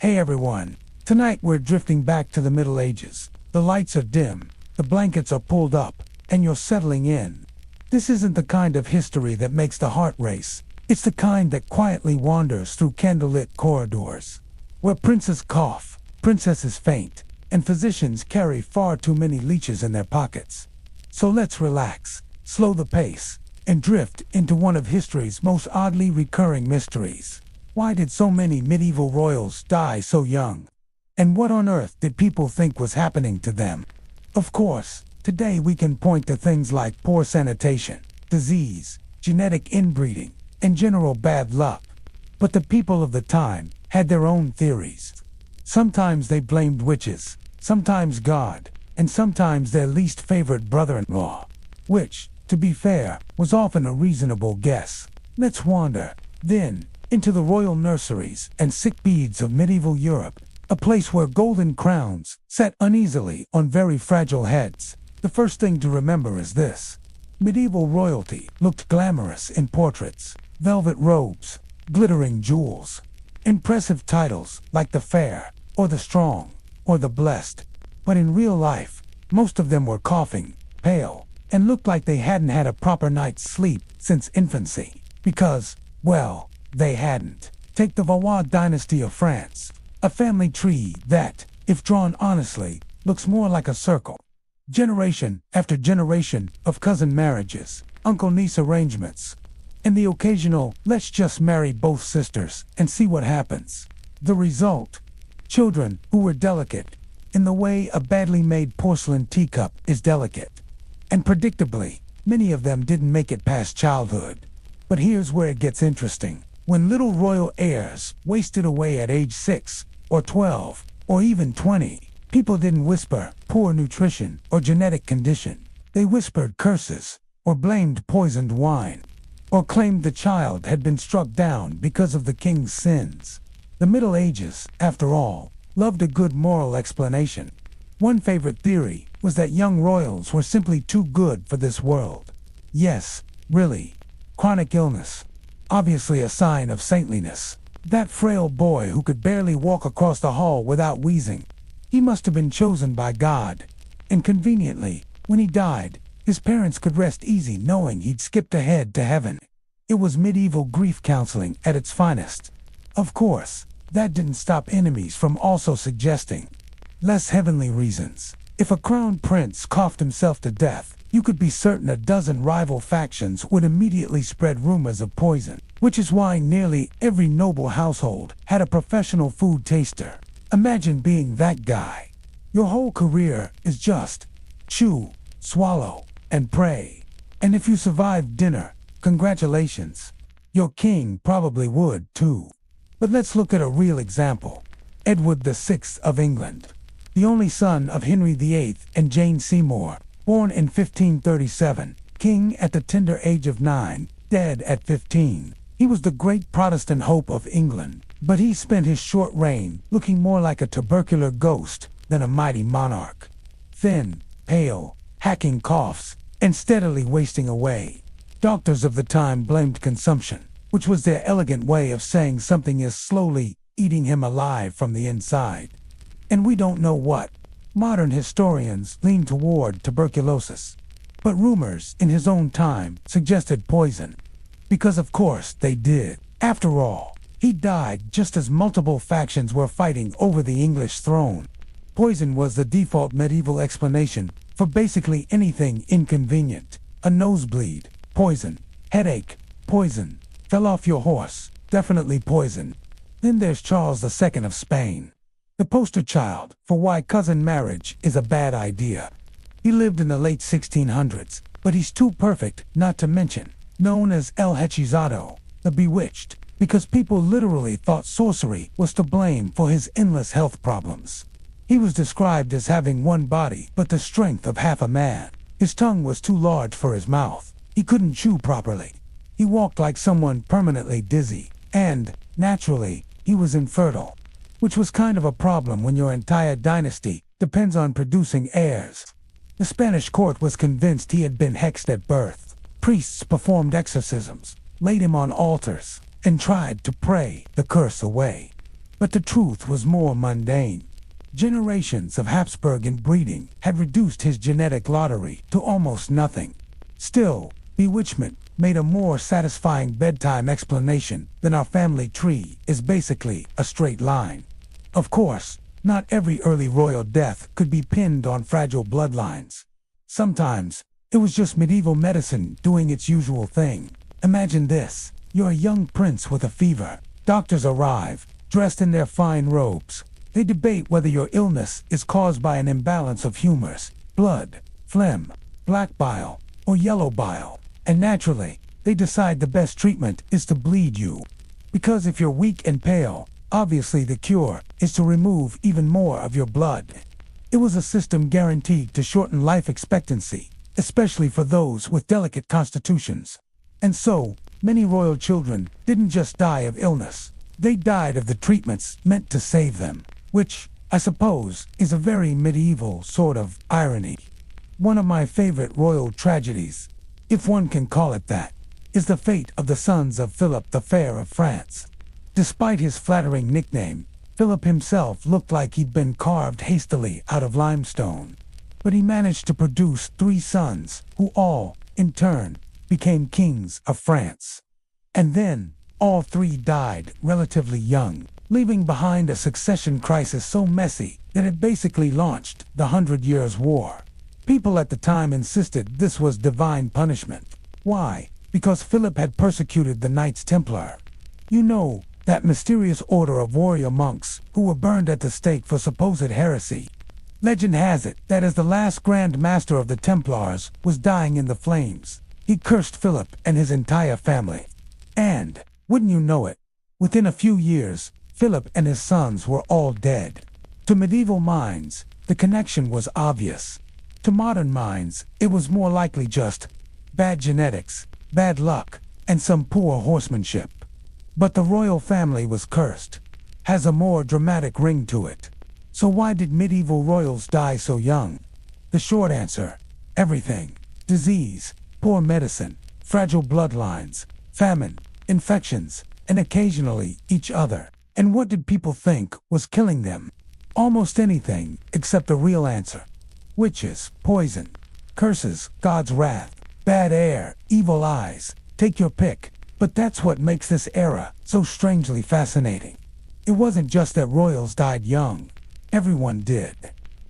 Hey everyone, tonight we're drifting back to the Middle Ages. The lights are dim, the blankets are pulled up, and you're settling in. This isn't the kind of history that makes the heart race. It's the kind that quietly wanders through candlelit corridors, where princes cough, princesses faint, and physicians carry far too many leeches in their pockets. So let's relax, slow the pace, and drift into one of history's most oddly recurring mysteries. Why did so many medieval royals die so young? And what on earth did people think was happening to them? Of course, today we can point to things like poor sanitation, disease, genetic inbreeding, and general bad luck. But the people of the time had their own theories. Sometimes they blamed witches, sometimes God, and sometimes their least favorite brother-in-law, which, to be fair, was often a reasonable guess. Let's wander, then, into the royal nurseries and sickbeds of medieval Europe, a place where golden crowns sat uneasily on very fragile heads. The first thing to remember is this: medieval royalty looked glamorous in portraits, velvet robes, glittering jewels, impressive titles like the fair, or the strong, or the blessed. But in real life, most of them were coughing, pale, and looked like they hadn't had a proper night's sleep since infancy. Because, well, they hadn't. Take the Valois dynasty of France, a family tree that, if drawn honestly, looks more like a circle. Generation after generation of cousin marriages, uncle-niece arrangements, and the occasional, let's just marry both sisters and see what happens. The result? Children who were delicate, in the way a badly made porcelain teacup is delicate. And predictably, many of them didn't make it past childhood. But here's where it gets interesting. When little royal heirs wasted away at age 6, or 12, or even 20, people didn't whisper poor nutrition or genetic condition. They whispered curses, or blamed poisoned wine, or claimed the child had been struck down because of the king's sins. The Middle Ages, after all, loved a good moral explanation. One favorite theory was that young royals were simply too good for this world. Yes, really. Chronic illness, obviously a sign of saintliness. That frail boy who could barely walk across the hall without wheezing, he must have been chosen by God. And conveniently, when he died, his parents could rest easy knowing he'd skipped ahead to heaven. It was medieval grief counseling at its finest. Of course, that didn't stop enemies from also suggesting less heavenly reasons. If a crowned prince coughed himself to death, you could be certain a dozen rival factions would immediately spread rumors of poison, which is why nearly every noble household had a professional food taster. Imagine being that guy. Your whole career is just chew, swallow, and pray. And if you survived dinner, congratulations. Your king probably would too. But let's look at a real example. Edward VI of England, the only son of Henry VIII and Jane Seymour, born in 1537, king at the tender age of 9, dead at 15. He was the great Protestant hope of England, but he spent his short reign looking more like a tubercular ghost than a mighty monarch. Thin, pale, hacking coughs, and steadily wasting away. Doctors of the time blamed consumption, which was their elegant way of saying something is slowly eating him alive from the inside. And we don't know what. Modern historians lean toward tuberculosis. But rumors in his own time suggested poison. Because of course they did. After all, he died just as multiple factions were fighting over the English throne. Poison was the default medieval explanation for basically anything inconvenient. A nosebleed, poison. Headache, poison. Fell off your horse, definitely poison. Then there's Charles II of Spain, the poster child for why cousin marriage is a bad idea. He lived in the late 1600s, but he's too perfect not to mention. Known as El Hechizado, the Bewitched, because people literally thought sorcery was to blame for his endless health problems. He was described as having one body but the strength of half a man. His tongue was too large for his mouth. He couldn't chew properly. He walked like someone permanently dizzy, and, naturally, he was infertile, which was kind of a problem when your entire dynasty depends on producing heirs. The Spanish court was convinced he had been hexed at birth. Priests performed exorcisms, laid him on altars, and tried to pray the curse away. But the truth was more mundane. Generations of Habsburg inbreeding had reduced his genetic lottery to almost nothing. Still, bewitchment made a more satisfying bedtime explanation than our family tree is basically a straight line. Of course, not every early royal death could be pinned on fragile bloodlines. Sometimes, it was just medieval medicine doing its usual thing. Imagine this: you're a young prince with a fever. Doctors arrive, dressed in their fine robes. They debate whether your illness is caused by an imbalance of humors, blood, phlegm, black bile, or yellow bile. And naturally, they decide the best treatment is to bleed you. Because if you're weak and pale, obviously the cure is to remove even more of your blood. It was a system guaranteed to shorten life expectancy, especially for those with delicate constitutions. And so, many royal children didn't just die of illness. They died of the treatments meant to save them, which, I suppose, is a very medieval sort of irony. One of my favorite royal tragedies, if one can call it that, is the fate of the sons of Philip the Fair of France. Despite his flattering nickname, Philip himself looked like he'd been carved hastily out of limestone. But he managed to produce 3 sons, who all, in turn, became kings of France. And then, all 3 died relatively young, leaving behind a succession crisis so messy that it basically launched the 100 Years' War. People at the time insisted this was divine punishment. Why? Because Philip had persecuted the Knights Templar. You know, that mysterious order of warrior monks who were burned at the stake for supposed heresy. Legend has it that as the last Grand Master of the Templars was dying in the flames, he cursed Philip and his entire family. And, wouldn't you know it, within a few years, Philip and his sons were all dead. To medieval minds, the connection was obvious. To modern minds, it was more likely just bad genetics, bad luck, and some poor horsemanship. But the royal family was cursed. Has a more dramatic ring to it. So why did medieval royals die so young? The short answer: everything. Disease, poor medicine, fragile bloodlines, famine, infections, and occasionally each other. And what did people think was killing them? Almost anything except the real answer. Witches, poison, curses, God's wrath, bad air, evil eyes, take your pick. But that's what makes this era so strangely fascinating. It wasn't just that royals died young. Everyone did.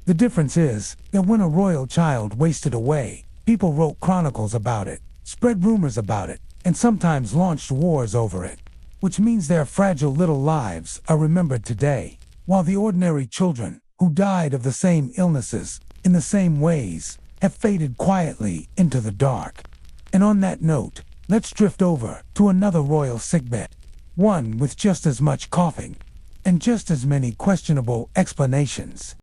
The difference is that when a royal child wasted away, people wrote chronicles about it, spread rumors about it, and sometimes launched wars over it. Which means their fragile little lives are remembered today, while the ordinary children who died of the same illnesses in the same ways have faded quietly into the dark. And on that note, let's drift over to another royal sickbed, one with just as much coughing and just as many questionable explanations.